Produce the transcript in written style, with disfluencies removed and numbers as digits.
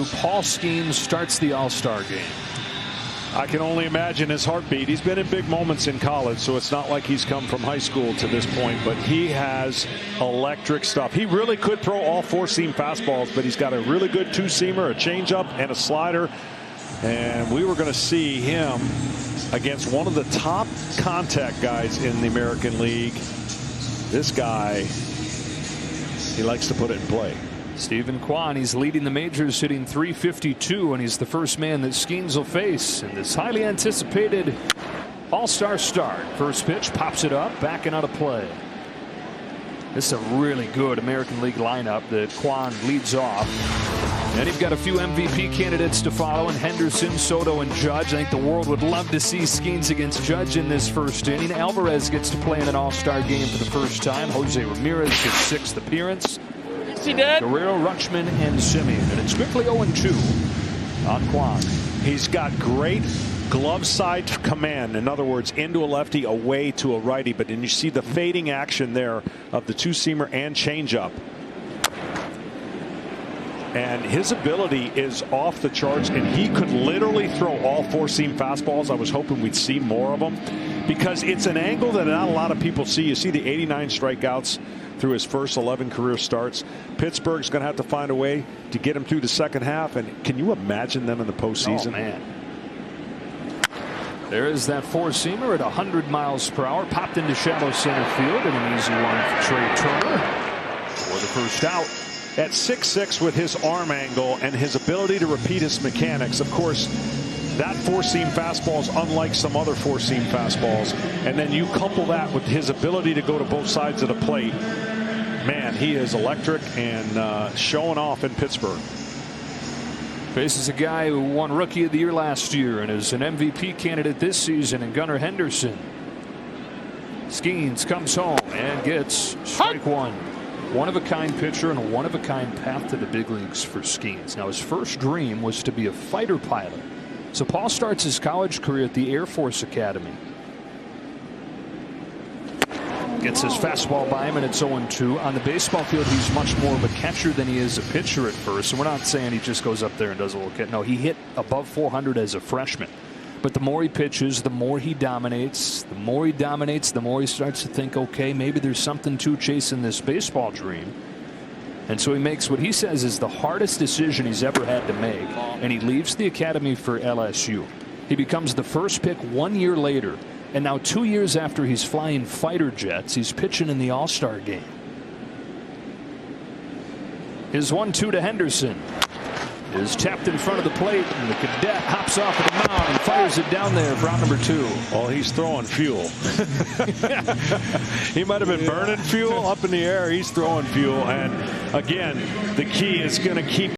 Paul Skenes starts the All-Star game. I can only imagine his heartbeat. He's been in big moments in college, so it's not like he's come from high school to this point, but he has electric stuff. He really could throw all four-seam fastballs, but he's got a really good two-seamer, a changeup, and a slider. And we were going to see him against one of the top contact guys in the American League. This guy, he likes to put it in play. Steven Kwan, he's leading the majors, hitting .352, and he's the first man that Skenes will face in this highly anticipated All-Star start. First pitch, pops it up, backing out of play. This is a really good American League lineup that Kwan leads off. And you've got a few MVP candidates to follow in Henderson, Soto, and Judge. I think the world would love to see Skenes against Judge in this first inning. Alvarez gets to play in an All-Star game for the first time. Jose Ramirez, his sixth appearance. He did. Guerrero, Rutschman, and Semien. And it's quickly 0-2 on Kwan. He's got great glove side command. In other words, into a lefty, away to a righty. But then you see the fading action there of the two-seamer and changeup. And his ability is off the charts, and he could literally throw all four-seam fastballs. I was hoping we'd see more of them because it's an angle that not a lot of people see. You see the 89 strikeouts through his first 11 career starts. Pittsburgh's going to have to find a way to get him through the second half. And can you imagine them in the postseason? Oh, man. There is that four-seamer at 100 miles per hour. Popped into shallow center field, and an easy one for Trey Turner for the first out. At 6'6" with his arm angle and his ability to repeat his mechanics, of course, that four-seam fastball is unlike some other four-seam fastballs. And then you couple that with his ability to go to both sides of the plate. Man, he is electric and showing off in Pittsburgh. Faces a guy who won Rookie of the Year last year and is an MVP candidate this season in Gunnar Henderson. Skenes comes home and gets strike one. One-of-a-kind pitcher and a one-of-a-kind path to the big leagues for Skenes. Now, his first dream was to be a fighter pilot. So Paul starts his college career at the Air Force Academy. Gets his fastball by him, and it's 0-2. On the baseball field, he's much more of a catcher than he is a pitcher at first. And we're not saying he just goes up there and does a little catch. No, he hit above 400 as a freshman. But the more he pitches, the more he dominates. The more he dominates, the more he starts to think, okay, maybe there's something to chasing this baseball dream. And so he makes what he says is the hardest decision he's ever had to make. And he leaves the academy for LSU. He becomes the first pick 1 year later. And now 2 years after he's flying fighter jets, he's pitching in the All-Star game. His 1-2 to Henderson is tapped in front of the plate, and the cadet hops off of the mound and fires it down there for out number 2. Well, he's throwing fuel. He might have been burning fuel up in the air. He's throwing fuel. And again, the key is going to keep